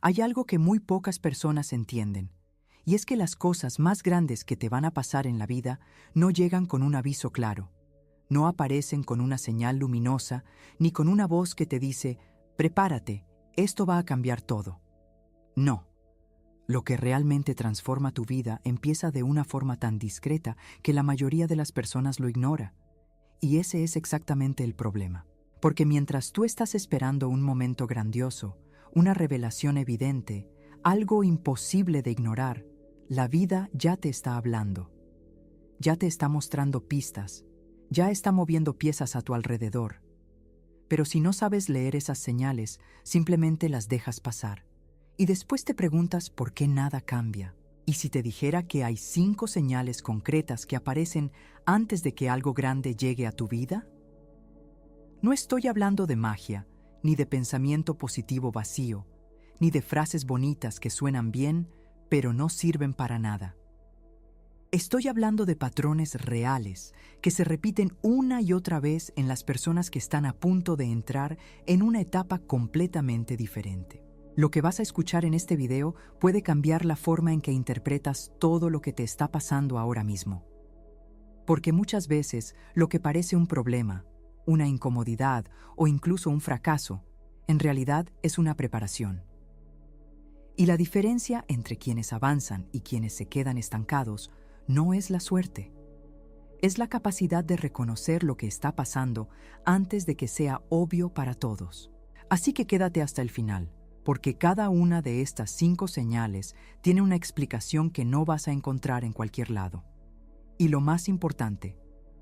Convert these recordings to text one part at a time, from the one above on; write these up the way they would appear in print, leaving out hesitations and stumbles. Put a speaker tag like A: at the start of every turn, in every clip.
A: Hay algo que muy pocas personas entienden, y es que las cosas más grandes que te van a pasar en la vida no llegan con un aviso claro, no aparecen con una señal luminosa, ni con una voz que te dice, prepárate, esto va a cambiar todo. No. Lo que realmente transforma tu vida empieza de una forma tan discreta que la mayoría de las personas lo ignora. Y ese es exactamente el problema. Porque mientras tú estás esperando un momento grandioso, una revelación evidente, algo imposible de ignorar, la vida ya te está hablando. Ya te está mostrando pistas, ya está moviendo piezas a tu alrededor. Pero si no sabes leer esas señales, simplemente las dejas pasar. Y después te preguntas por qué nada cambia. ¿Y si te dijera que hay 5 señales concretas que aparecen antes de que algo grande llegue a tu vida? No estoy hablando de magia, ni de pensamiento positivo vacío, ni de frases bonitas que suenan bien, pero no sirven para nada. Estoy hablando de patrones reales que se repiten una y otra vez en las personas que están a punto de entrar en una etapa completamente diferente. Lo que vas a escuchar en este video puede cambiar la forma en que interpretas todo lo que te está pasando ahora mismo. Porque muchas veces lo que parece un problema, una incomodidad o incluso un fracaso, en realidad es una preparación. Y la diferencia entre quienes avanzan y quienes se quedan estancados no es la suerte. Es la capacidad de reconocer lo que está pasando antes de que sea obvio para todos. Así que quédate hasta el final, porque cada una de estas 5 señales tiene una explicación que no vas a encontrar en cualquier lado. Y lo más importante,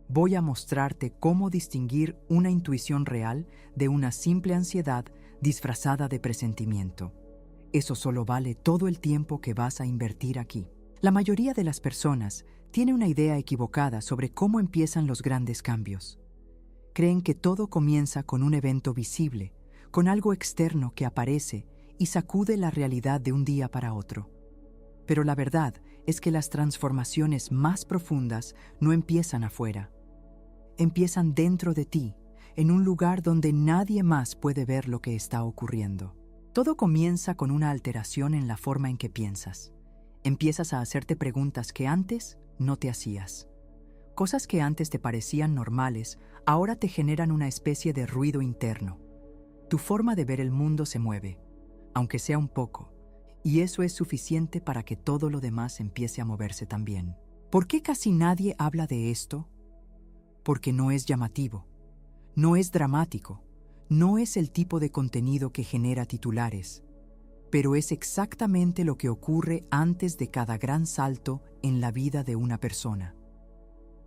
A: voy a mostrarte cómo distinguir una intuición real de una simple ansiedad disfrazada de presentimiento. Eso solo vale todo el tiempo que vas a invertir aquí. La mayoría de las personas tiene una idea equivocada sobre cómo empiezan los grandes cambios. Creen que todo comienza con un evento visible, con algo externo que aparece y sacude la realidad de un día para otro. Pero la verdad es que las transformaciones más profundas no empiezan afuera. Empiezan dentro de ti, en un lugar donde nadie más puede ver lo que está ocurriendo. Todo comienza con una alteración en la forma en que piensas. Empiezas a hacerte preguntas que antes no te hacías. Cosas que antes te parecían normales, ahora te generan una especie de ruido interno. Tu forma de ver el mundo se mueve, aunque sea un poco, y eso es suficiente para que todo lo demás empiece a moverse también. ¿Por qué casi nadie habla de esto? Porque no es llamativo, no es dramático, no es el tipo de contenido que genera titulares, pero es exactamente lo que ocurre antes de cada gran salto en la vida de una persona.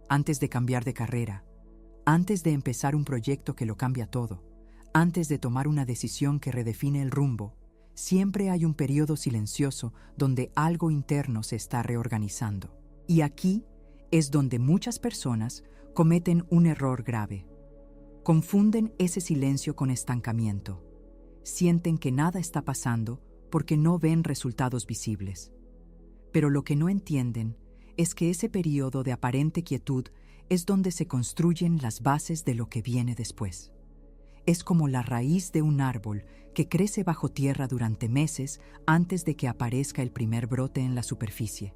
A: Antes de cambiar de carrera, antes de empezar un proyecto que lo cambia todo, antes de tomar una decisión que redefine el rumbo, siempre hay un periodo silencioso donde algo interno se está reorganizando. Y aquí es donde muchas personas cometen un error grave. Confunden ese silencio con estancamiento. Sienten que nada está pasando porque no ven resultados visibles. Pero lo que no entienden es que ese periodo de aparente quietud es donde se construyen las bases de lo que viene después. Es como la raíz de un árbol que crece bajo tierra durante meses antes de que aparezca el primer brote en la superficie.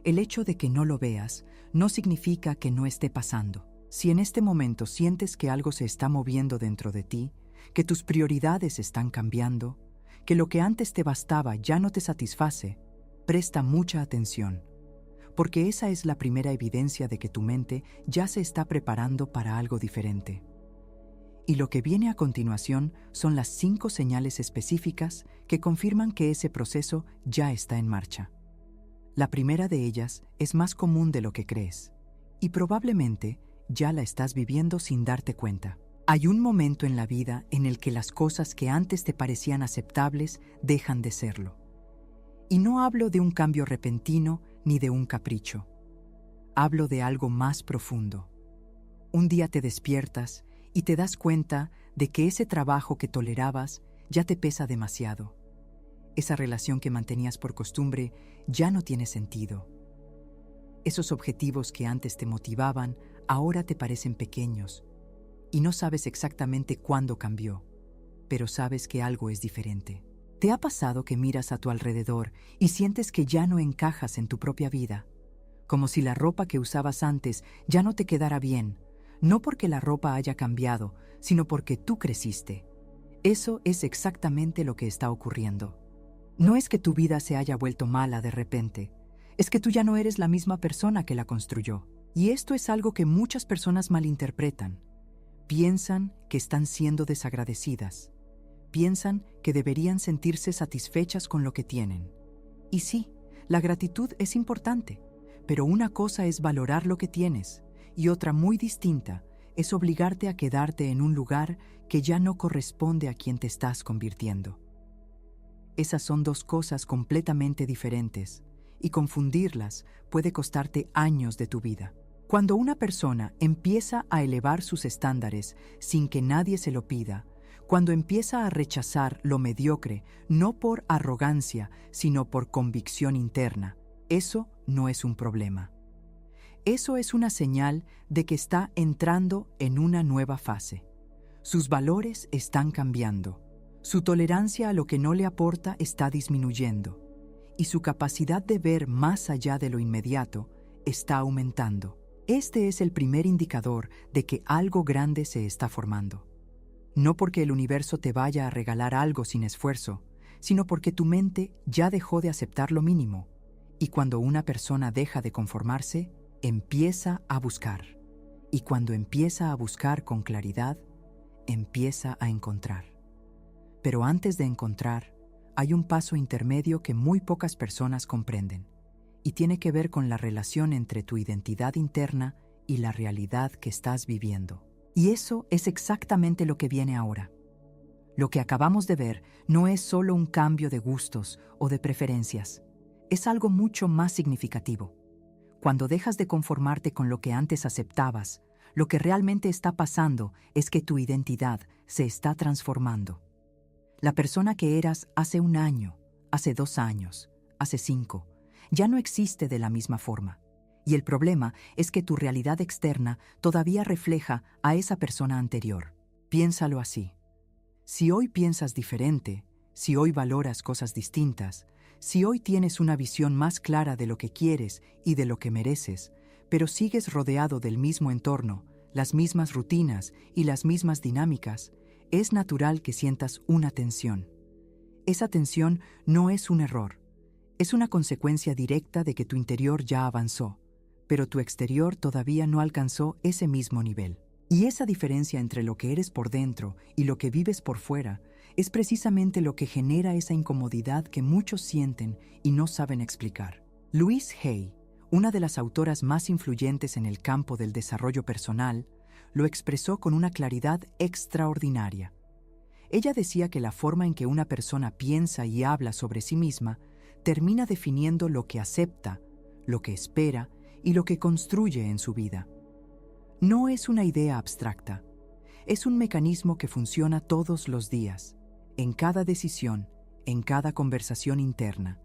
A: El hecho de que no lo veas no significa que no esté pasando. Si en este momento sientes que algo se está moviendo dentro de ti, que tus prioridades están cambiando, que lo que antes te bastaba ya no te satisface, presta mucha atención, porque esa es la primera evidencia de que tu mente ya se está preparando para algo diferente. Y lo que viene a continuación son las 5 señales específicas que confirman que ese proceso ya está en marcha. La primera de ellas es más común de lo que crees, y probablemente ya la estás viviendo sin darte cuenta. Hay un momento en la vida en el que las cosas que antes te parecían aceptables dejan de serlo. Y no hablo de un cambio repentino ni de un capricho. Hablo de algo más profundo. Un día te despiertas y te das cuenta de que ese trabajo que tolerabas ya te pesa demasiado. Esa relación que mantenías por costumbre ya no tiene sentido. Esos objetivos que antes te motivaban ahora te parecen pequeños y no sabes exactamente cuándo cambió, pero sabes que algo es diferente. ¿Te ha pasado que miras a tu alrededor y sientes que ya no encajas en tu propia vida? Como si la ropa que usabas antes ya no te quedara bien, no porque la ropa haya cambiado, sino porque tú creciste. Eso es exactamente lo que está ocurriendo. No es que tu vida se haya vuelto mala de repente, es que tú ya no eres la misma persona que la construyó. Y esto es algo que muchas personas malinterpretan. Piensan que están siendo desagradecidas. Piensan que deberían sentirse satisfechas con lo que tienen. Y sí, la gratitud es importante, pero una cosa es valorar lo que tienes y otra muy distinta es obligarte a quedarte en un lugar que ya no corresponde a quien te estás convirtiendo. Esas son dos cosas completamente diferentes y confundirlas puede costarte años de tu vida. Cuando una persona empieza a elevar sus estándares sin que nadie se lo pida, cuando empieza a rechazar lo mediocre, no por arrogancia, sino por convicción interna, eso no es un problema. Eso es una señal de que está entrando en una nueva fase. Sus valores están cambiando, su tolerancia a lo que no le aporta está disminuyendo, y su capacidad de ver más allá de lo inmediato está aumentando. Este es el primer indicador de que algo grande se está formando. No porque el universo te vaya a regalar algo sin esfuerzo, sino porque tu mente ya dejó de aceptar lo mínimo. Y cuando una persona deja de conformarse, empieza a buscar. Y cuando empieza a buscar con claridad, empieza a encontrar. Pero antes de encontrar, hay un paso intermedio que muy pocas personas comprenden, y tiene que ver con la relación entre tu identidad interna y la realidad que estás viviendo. Y eso es exactamente lo que viene ahora. Lo que acabamos de ver no es solo un cambio de gustos o de preferencias, es algo mucho más significativo. Cuando dejas de conformarte con lo que antes aceptabas, lo que realmente está pasando es que tu identidad se está transformando. La persona que eras hace un año, hace 2 años, hace 5, ya no existe de la misma forma. Y el problema es que tu realidad externa todavía refleja a esa persona anterior. Piénsalo así. Si hoy piensas diferente, si hoy valoras cosas distintas, si hoy tienes una visión más clara de lo que quieres y de lo que mereces, pero sigues rodeado del mismo entorno, las mismas rutinas y las mismas dinámicas, es natural que sientas una tensión. Esa tensión no es un error, es una consecuencia directa de que tu interior ya avanzó, pero tu exterior todavía no alcanzó ese mismo nivel. Y esa diferencia entre lo que eres por dentro y lo que vives por fuera es precisamente lo que genera esa incomodidad que muchos sienten y no saben explicar. Louise Hay, una de las autoras más influyentes en el campo del desarrollo personal, lo expresó con una claridad extraordinaria. Ella decía que la forma en que una persona piensa y habla sobre sí misma termina definiendo lo que acepta, lo que espera y lo que construye en su vida. No es una idea abstracta, es un mecanismo que funciona todos los días, en cada decisión, en cada conversación interna.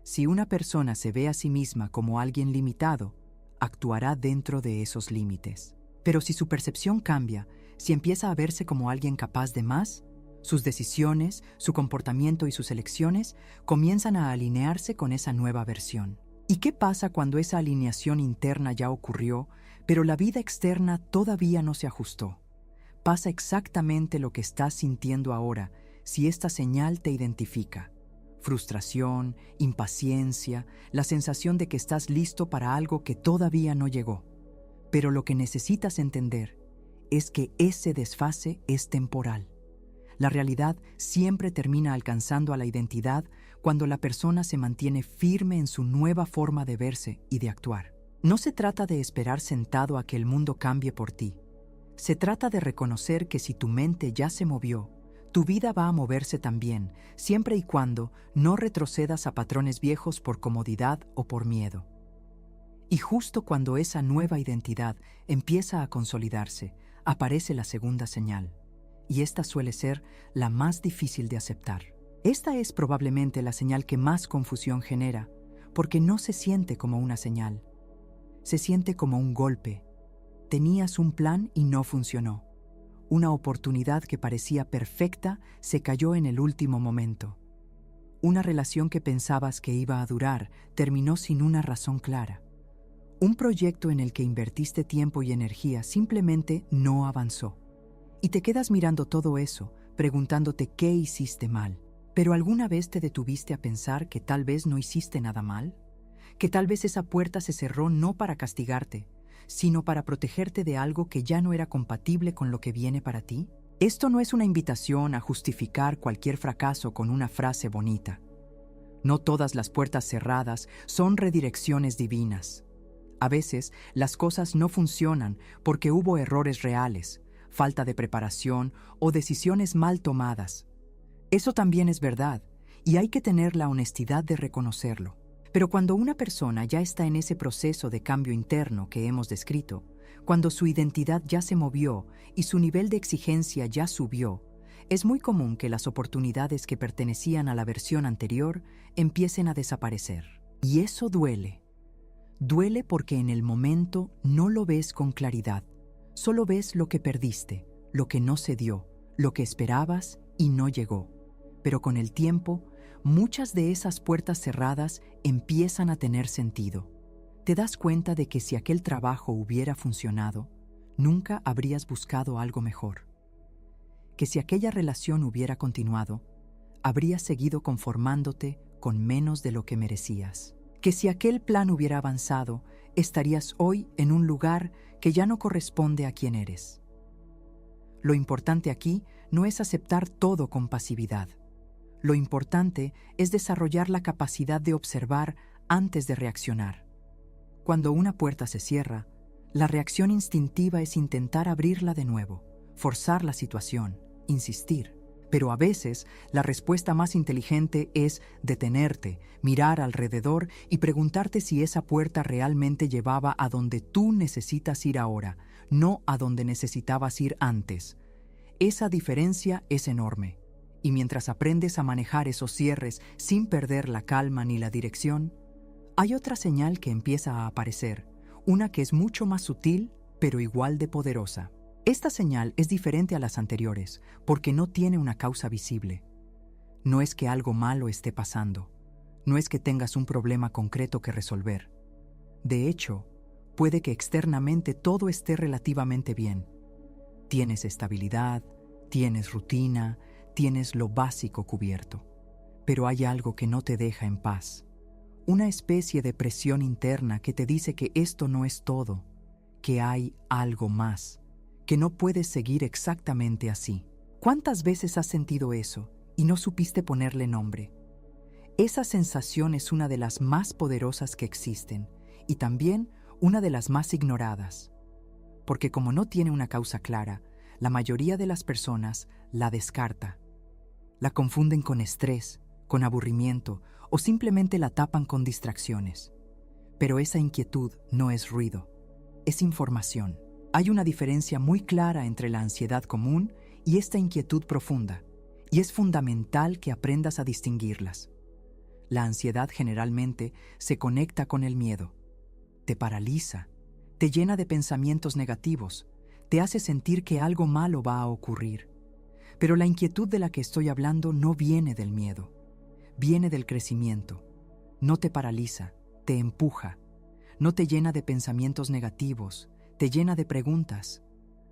A: Si una persona se ve a sí misma como alguien limitado, actuará dentro de esos límites. Pero si su percepción cambia, si empieza a verse como alguien capaz de más, sus decisiones, su comportamiento y sus elecciones comienzan a alinearse con esa nueva versión. ¿Y qué pasa cuando esa alineación interna ya ocurrió, pero la vida externa todavía no se ajustó? Pasa exactamente lo que estás sintiendo ahora si esta señal te identifica. Frustración, impaciencia, la sensación de que estás listo para algo que todavía no llegó. Pero lo que necesitas entender es que ese desfase es temporal. La realidad siempre termina alcanzando a la identidad cuando la persona se mantiene firme en su nueva forma de verse y de actuar. No se trata de esperar sentado a que el mundo cambie por ti. Se trata de reconocer que si tu mente ya se movió, tu vida va a moverse también, siempre y cuando no retrocedas a patrones viejos por comodidad o por miedo. Y justo cuando esa nueva identidad empieza a consolidarse, aparece la segunda señal. Y esta suele ser la más difícil de aceptar. Esta es probablemente la señal que más confusión genera, porque no se siente como una señal. Se siente como un golpe. Tenías un plan y no funcionó. Una oportunidad que parecía perfecta se cayó en el último momento. Una relación que pensabas que iba a durar terminó sin una razón clara. Un proyecto en el que invertiste tiempo y energía simplemente no avanzó. Y te quedas mirando todo eso, preguntándote qué hiciste mal. ¿Pero alguna vez te detuviste a pensar que tal vez no hiciste nada mal? ¿Que tal vez esa puerta se cerró no para castigarte, sino para protegerte de algo que ya no era compatible con lo que viene para ti? Esto no es una invitación a justificar cualquier fracaso con una frase bonita. No todas las puertas cerradas son redirecciones divinas. A veces, las cosas no funcionan porque hubo errores reales, falta de preparación o decisiones mal tomadas. Eso también es verdad, y hay que tener la honestidad de reconocerlo. Pero cuando una persona ya está en ese proceso de cambio interno que hemos descrito, cuando su identidad ya se movió y su nivel de exigencia ya subió, es muy común que las oportunidades que pertenecían a la versión anterior empiecen a desaparecer. Y eso duele. Duele porque en el momento no lo ves con claridad. Solo ves lo que perdiste, lo que no se dio, lo que esperabas y no llegó. Pero con el tiempo, muchas de esas puertas cerradas empiezan a tener sentido. Te das cuenta de que si aquel trabajo hubiera funcionado, nunca habrías buscado algo mejor. Que si aquella relación hubiera continuado, habrías seguido conformándote con menos de lo que merecías. Que si aquel plan hubiera avanzado, estarías hoy en un lugar que ya no corresponde a quien eres. Lo importante aquí no es aceptar todo con pasividad. Lo importante es desarrollar la capacidad de observar antes de reaccionar. Cuando una puerta se cierra, la reacción instintiva es intentar abrirla de nuevo, forzar la situación, insistir. Pero a veces, la respuesta más inteligente es detenerte, mirar alrededor y preguntarte si esa puerta realmente llevaba a donde tú necesitas ir ahora, no a donde necesitabas ir antes. Esa diferencia es enorme. Y mientras aprendes a manejar esos cierres sin perder la calma ni la dirección, hay otra señal que empieza a aparecer, una que es mucho más sutil, pero igual de poderosa. Esta señal es diferente a las anteriores porque no tiene una causa visible. No es que algo malo esté pasando, no es que tengas un problema concreto que resolver. De hecho, puede que externamente todo esté relativamente bien. Tienes estabilidad, tienes rutina, tienes lo básico cubierto. Pero hay algo que no te deja en paz. Una especie de presión interna que te dice que esto no es todo, que hay algo más, que no puedes seguir exactamente así. ¿Cuántas veces has sentido eso y no supiste ponerle nombre? Esa sensación es una de las más poderosas que existen y también una de las más ignoradas. Porque como no tiene una causa clara, la mayoría de las personas la descarta. La confunden con estrés, con aburrimiento o simplemente la tapan con distracciones. Pero esa inquietud no es ruido, es información. Hay una diferencia muy clara entre la ansiedad común y esta inquietud profunda, y es fundamental que aprendas a distinguirlas. La ansiedad generalmente se conecta con el miedo, te paraliza, te llena de pensamientos negativos, te hace sentir que algo malo va a ocurrir. Pero la inquietud de la que estoy hablando no viene del miedo, viene del crecimiento. No te paraliza, te empuja, no te llena de pensamientos negativos, te llena de preguntas.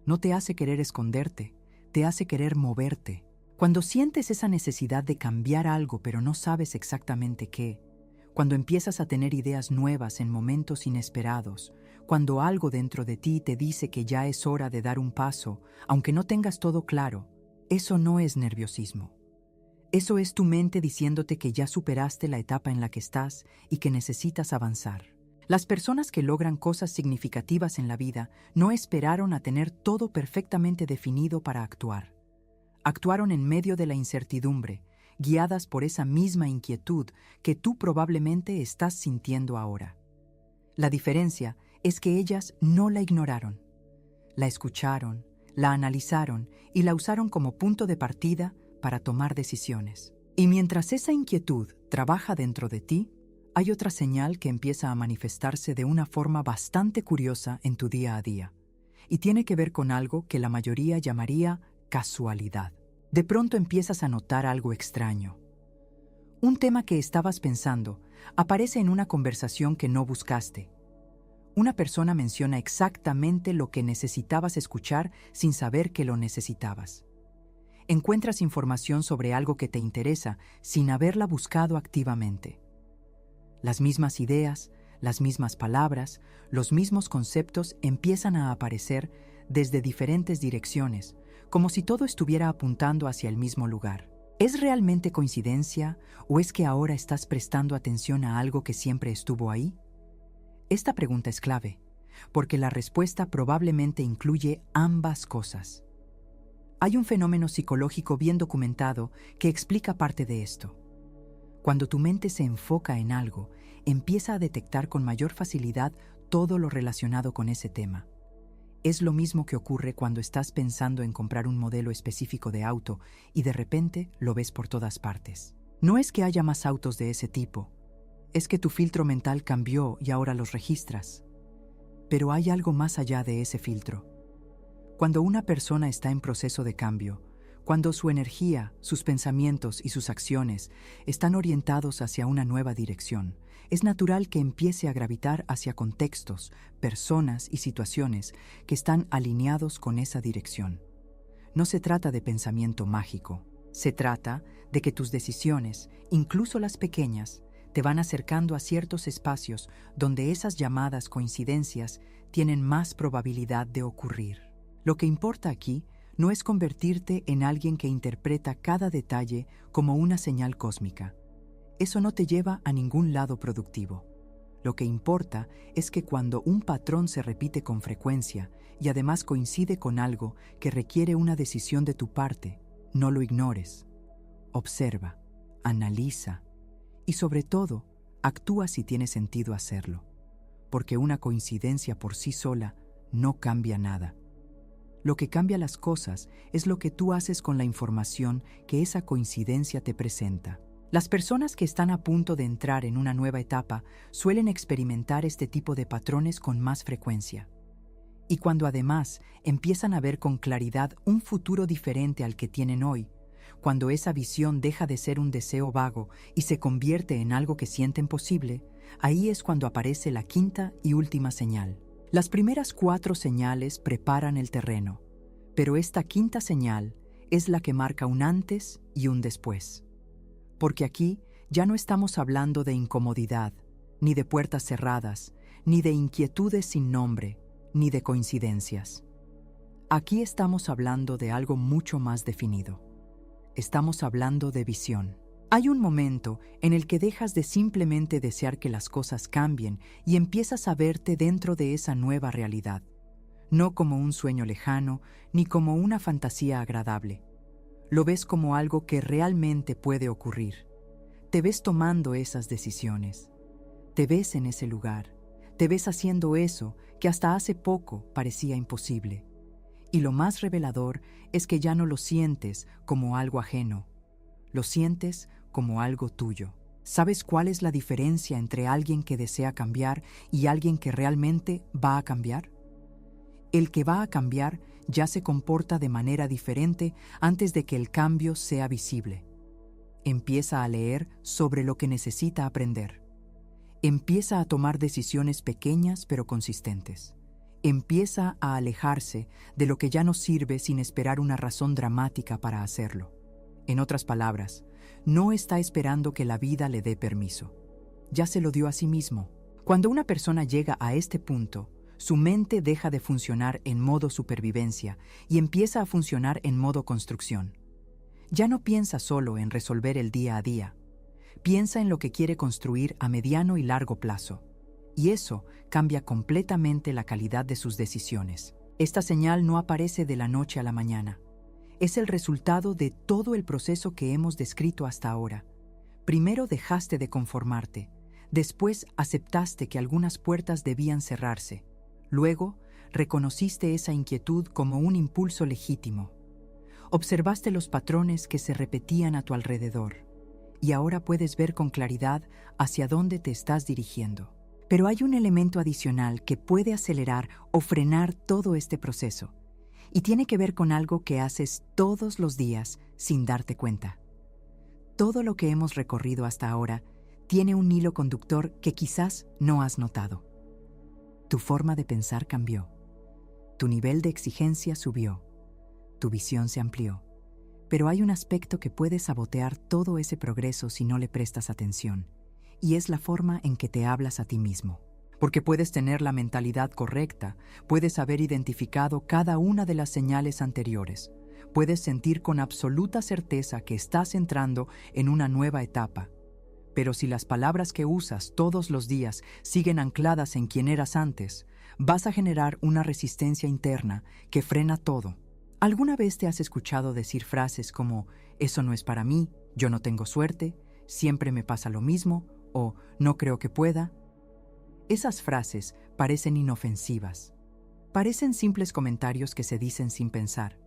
A: No te hace querer esconderte, te hace querer moverte. Cuando sientes esa necesidad de cambiar algo pero no sabes exactamente qué, cuando empiezas a tener ideas nuevas en momentos inesperados, cuando algo dentro de ti te dice que ya es hora de dar un paso, aunque no tengas todo claro, eso no es nerviosismo. Eso es tu mente diciéndote que ya superaste la etapa en la que estás y que necesitas avanzar. Las personas que logran cosas significativas en la vida no esperaron a tener todo perfectamente definido para actuar. Actuaron en medio de la incertidumbre, guiadas por esa misma inquietud que tú probablemente estás sintiendo ahora. La diferencia es que ellas no la ignoraron. La escucharon, la analizaron y la usaron como punto de partida para tomar decisiones. Y mientras esa inquietud trabaja dentro de ti, hay otra señal que empieza a manifestarse de una forma bastante curiosa en tu día a día, y tiene que ver con algo que la mayoría llamaría casualidad. De pronto empiezas a notar algo extraño. Un tema que estabas pensando aparece en una conversación que no buscaste. Una persona menciona exactamente lo que necesitabas escuchar sin saber que lo necesitabas. Encuentras información sobre algo que te interesa sin haberla buscado activamente. Las mismas ideas, las mismas palabras, los mismos conceptos empiezan a aparecer desde diferentes direcciones, como si todo estuviera apuntando hacia el mismo lugar. ¿Es realmente coincidencia o es que ahora estás prestando atención a algo que siempre estuvo ahí? Esta pregunta es clave, porque la respuesta probablemente incluye ambas cosas. Hay un fenómeno psicológico bien documentado que explica parte de esto. Cuando tu mente se enfoca en algo, empieza a detectar con mayor facilidad todo lo relacionado con ese tema. Es lo mismo que ocurre cuando estás pensando en comprar un modelo específico de auto y de repente lo ves por todas partes. No es que haya más autos de ese tipo, es que tu filtro mental cambió y ahora los registras. Pero hay algo más allá de ese filtro. Cuando una persona está en proceso de cambio, cuando su energía, sus pensamientos y sus acciones están orientados hacia una nueva dirección, es natural que empiece a gravitar hacia contextos, personas y situaciones que están alineados con esa dirección. No se trata de pensamiento mágico, se trata de que tus decisiones, incluso las pequeñas, te van acercando a ciertos espacios donde esas llamadas coincidencias tienen más probabilidad de ocurrir. Lo que importa aquí no es convertirte en alguien que interpreta cada detalle como una señal cósmica. Eso no te lleva a ningún lado productivo. Lo que importa es que cuando un patrón se repite con frecuencia y además coincide con algo que requiere una decisión de tu parte, no lo ignores. Observa, analiza y sobre todo, actúa si tiene sentido hacerlo, porque una coincidencia por sí sola no cambia nada. Lo que cambia las cosas es lo que tú haces con la información que esa coincidencia te presenta. Las personas que están a punto de entrar en una nueva etapa suelen experimentar este tipo de patrones con más frecuencia. Y cuando además empiezan a ver con claridad un futuro diferente al que tienen hoy, cuando esa visión deja de ser un deseo vago y se convierte en algo que sienten posible, ahí es cuando aparece la quinta y última señal. Las primeras 4 señales preparan el terreno, pero esta quinta señal es la que marca un antes y un después. Porque aquí ya no estamos hablando de incomodidad, ni de puertas cerradas, ni de inquietudes sin nombre, ni de coincidencias. Aquí estamos hablando de algo mucho más definido. Estamos hablando de visión. Hay un momento en el que dejas de simplemente desear que las cosas cambien y empiezas a verte dentro de esa nueva realidad, no como un sueño lejano ni como una fantasía agradable. Lo ves como algo que realmente puede ocurrir. Te ves tomando esas decisiones. Te ves en ese lugar. Te ves haciendo eso que hasta hace poco parecía imposible. Y lo más revelador es que ya no lo sientes como algo ajeno. Lo sientes como algo tuyo. ¿Sabes cuál es la diferencia entre alguien que desea cambiar y alguien que realmente va a cambiar? El que va a cambiar ya se comporta de manera diferente antes de que el cambio sea visible. Empieza a leer sobre lo que necesita aprender. Empieza a tomar decisiones pequeñas pero consistentes. Empieza a alejarse de lo que ya no sirve sin esperar una razón dramática para hacerlo. En otras palabras, no está esperando que la vida le dé permiso. Ya se lo dio a sí mismo. Cuando una persona llega a este punto, su mente deja de funcionar en modo supervivencia y empieza a funcionar en modo construcción. Ya no piensa solo en resolver el día a día. Piensa en lo que quiere construir a mediano y largo plazo. Y eso cambia completamente la calidad de sus decisiones. Esta señal no aparece de la noche a la mañana. Es el resultado de todo el proceso que hemos descrito hasta ahora. Primero dejaste de conformarte. Después aceptaste que algunas puertas debían cerrarse. Luego, reconociste esa inquietud como un impulso legítimo. Observaste los patrones que se repetían a tu alrededor. Y ahora puedes ver con claridad hacia dónde te estás dirigiendo. Pero hay un elemento adicional que puede acelerar o frenar todo este proceso. Y tiene que ver con algo que haces todos los días sin darte cuenta. Todo lo que hemos recorrido hasta ahora tiene un hilo conductor que quizás no has notado. Tu forma de pensar cambió. Tu nivel de exigencia subió. Tu visión se amplió. Pero hay un aspecto que puede sabotear todo ese progreso si no le prestas atención, y es la forma en que te hablas a ti mismo. Porque puedes tener la mentalidad correcta, puedes haber identificado cada una de las señales anteriores, puedes sentir con absoluta certeza que estás entrando en una nueva etapa. Pero si las palabras que usas todos los días siguen ancladas en quien eras antes, vas a generar una resistencia interna que frena todo. ¿Alguna vez te has escuchado decir frases como «eso no es para mí», «yo no tengo suerte», «siempre me pasa lo mismo» o «no creo que pueda»? Esas frases parecen inofensivas. Parecen simples comentarios que se dicen sin pensar.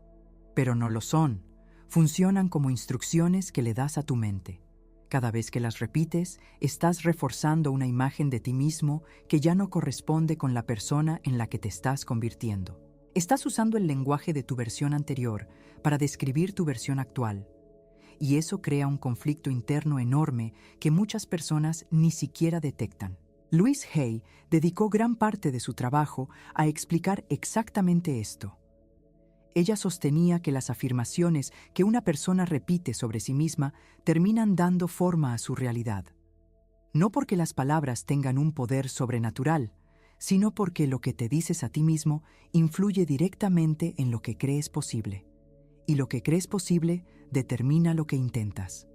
A: Pero no lo son. Funcionan como instrucciones que le das a tu mente. Cada vez que las repites, estás reforzando una imagen de ti mismo que ya no corresponde con la persona en la que te estás convirtiendo. Estás usando el lenguaje de tu versión anterior para describir tu versión actual. Y eso crea un conflicto interno enorme que muchas personas ni siquiera detectan. Louise Hay dedicó gran parte de su trabajo a explicar exactamente esto. Ella sostenía que las afirmaciones que una persona repite sobre sí misma terminan dando forma a su realidad. No porque las palabras tengan un poder sobrenatural, sino porque lo que te dices a ti mismo influye directamente en lo que crees posible. Y lo que crees posible determina lo que intentas.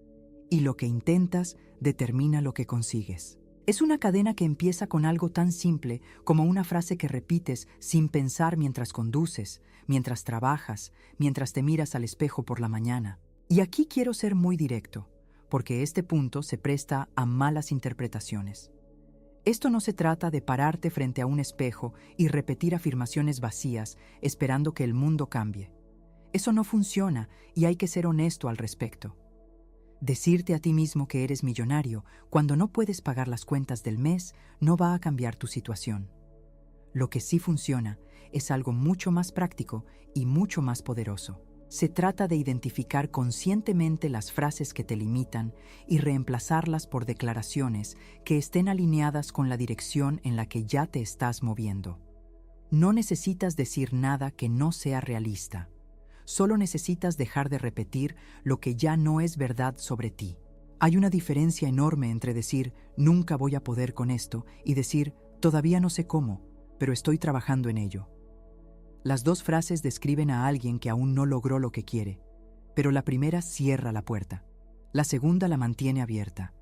A: Y lo que intentas determina lo que consigues. Es una cadena que empieza con algo tan simple como una frase que repites sin pensar mientras conduces, mientras trabajas, mientras te miras al espejo por la mañana. Y aquí quiero ser muy directo, porque este punto se presta a malas interpretaciones. Esto no se trata de pararte frente a un espejo y repetir afirmaciones vacías esperando que el mundo cambie. Eso no funciona y hay que ser honesto al respecto. Decirte a ti mismo que eres millonario cuando no puedes pagar las cuentas del mes no va a cambiar tu situación. Lo que sí funciona es algo mucho más práctico y mucho más poderoso. Se trata de identificar conscientemente las frases que te limitan y reemplazarlas por declaraciones que estén alineadas con la dirección en la que ya te estás moviendo. No necesitas decir nada que no sea realista. Solo necesitas dejar de repetir lo que ya no es verdad sobre ti. Hay una diferencia enorme entre decir «nunca voy a poder con esto» y decir «todavía no sé cómo, pero estoy trabajando en ello». Las dos frases describen a alguien que aún no logró lo que quiere, pero la primera cierra la puerta, la segunda la mantiene abierta.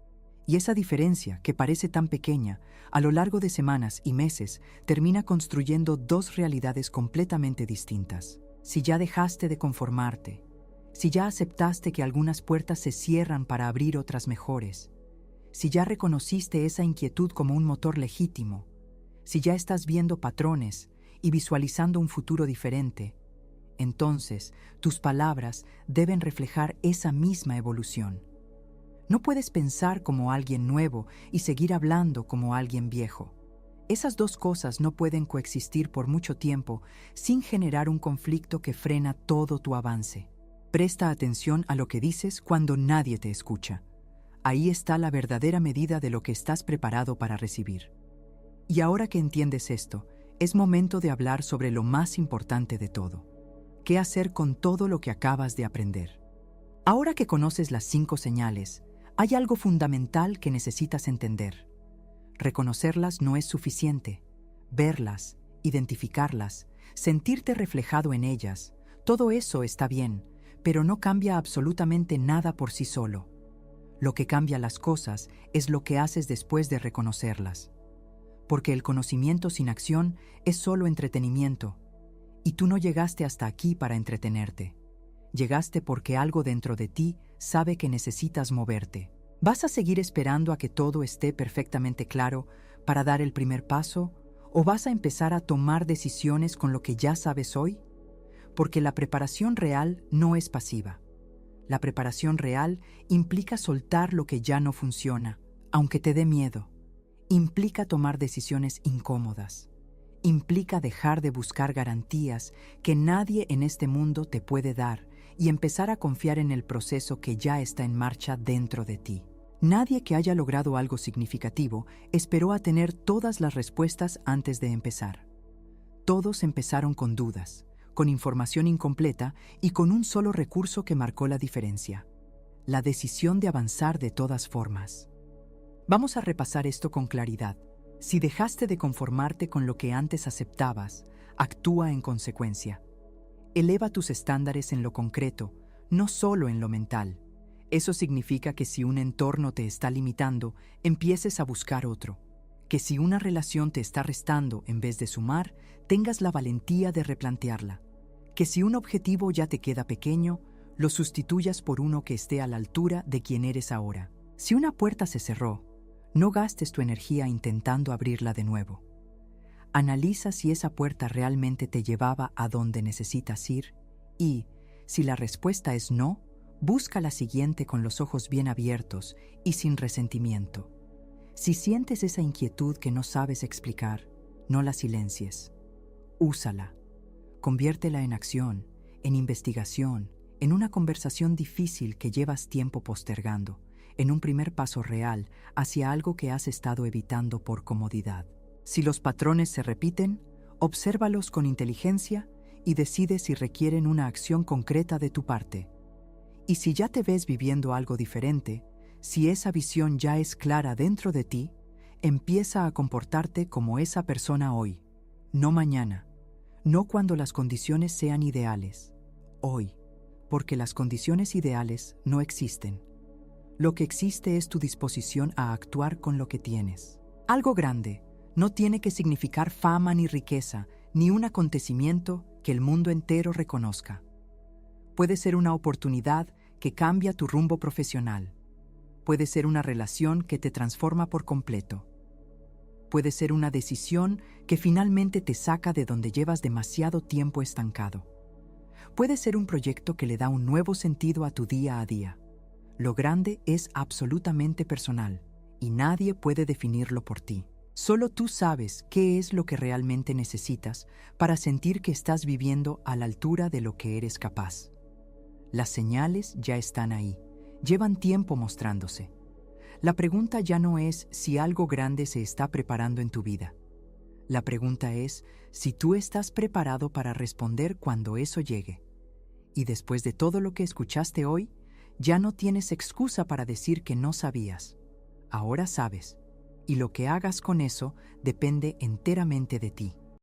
A: Y esa diferencia, que parece tan pequeña, a lo largo de semanas y meses, termina construyendo dos realidades completamente distintas. Si ya dejaste de conformarte, si ya aceptaste que algunas puertas se cierran para abrir otras mejores, si ya reconociste esa inquietud como un motor legítimo, si ya estás viendo patrones y visualizando un futuro diferente, entonces tus palabras deben reflejar esa misma evolución. No puedes pensar como alguien nuevo y seguir hablando como alguien viejo. Esas dos cosas no pueden coexistir por mucho tiempo sin generar un conflicto que frena todo tu avance. Presta atención a lo que dices cuando nadie te escucha. Ahí está la verdadera medida de lo que estás preparado para recibir. Y ahora que entiendes esto, es momento de hablar sobre lo más importante de todo. ¿Qué hacer con todo lo que acabas de aprender? Ahora que conoces las 5 señales, hay algo fundamental que necesitas entender. Reconocerlas no es suficiente. Verlas, identificarlas, sentirte reflejado en ellas, todo eso está bien, pero no cambia absolutamente nada por sí solo. Lo que cambia las cosas es lo que haces después de reconocerlas. Porque el conocimiento sin acción es solo entretenimiento, y tú no llegaste hasta aquí para entretenerte. Llegaste porque algo dentro de ti sabe que necesitas moverte. ¿Vas a seguir esperando a que todo esté perfectamente claro para dar el primer paso? ¿O vas a empezar a tomar decisiones con lo que ya sabes hoy? Porque la preparación real no es pasiva. La preparación real implica soltar lo que ya no funciona, aunque te dé miedo. Implica tomar decisiones incómodas. Implica dejar de buscar garantías que nadie en este mundo te puede dar y empezar a confiar en el proceso que ya está en marcha dentro de ti. Nadie que haya logrado algo significativo esperó a tener todas las respuestas antes de empezar. Todos empezaron con dudas, con información incompleta y con un solo recurso que marcó la diferencia: la decisión de avanzar de todas formas. Vamos a repasar esto con claridad. Si dejaste de conformarte con lo que antes aceptabas, actúa en consecuencia. Eleva tus estándares en lo concreto, no solo en lo mental. Eso significa que si un entorno te está limitando, empieces a buscar otro. Que si una relación te está restando en vez de sumar, tengas la valentía de replantearla. Que si un objetivo ya te queda pequeño, lo sustituyas por uno que esté a la altura de quien eres ahora. Si una puerta se cerró, no gastes tu energía intentando abrirla de nuevo. Analiza si esa puerta realmente te llevaba a donde necesitas ir y, si la respuesta es no, busca la siguiente con los ojos bien abiertos y sin resentimiento. Si sientes esa inquietud que no sabes explicar, no la silencies. Úsala. Conviértela en acción, en investigación, en una conversación difícil que llevas tiempo postergando, en un primer paso real hacia algo que has estado evitando por comodidad. Si los patrones se repiten, obsérvalos con inteligencia y decide si requieren una acción concreta de tu parte. Y si ya te ves viviendo algo diferente, si esa visión ya es clara dentro de ti, empieza a comportarte como esa persona hoy, no mañana, no cuando las condiciones sean ideales, hoy, porque las condiciones ideales no existen. Lo que existe es tu disposición a actuar con lo que tienes. Algo grande no tiene que significar fama ni riqueza, ni un acontecimiento que el mundo entero reconozca. Puede ser una oportunidad que cambia tu rumbo profesional. Puede ser una relación que te transforma por completo. Puede ser una decisión que finalmente te saca de donde llevas demasiado tiempo estancado. Puede ser un proyecto que le da un nuevo sentido a tu día a día. Lo grande es absolutamente personal y nadie puede definirlo por ti. Solo tú sabes qué es lo que realmente necesitas para sentir que estás viviendo a la altura de lo que eres capaz. Las señales ya están ahí, llevan tiempo mostrándose. La pregunta ya no es si algo grande se está preparando en tu vida. La pregunta es si tú estás preparado para responder cuando eso llegue. Y después de todo lo que escuchaste hoy, ya no tienes excusa para decir que no sabías. Ahora sabes, y lo que hagas con eso depende enteramente de ti.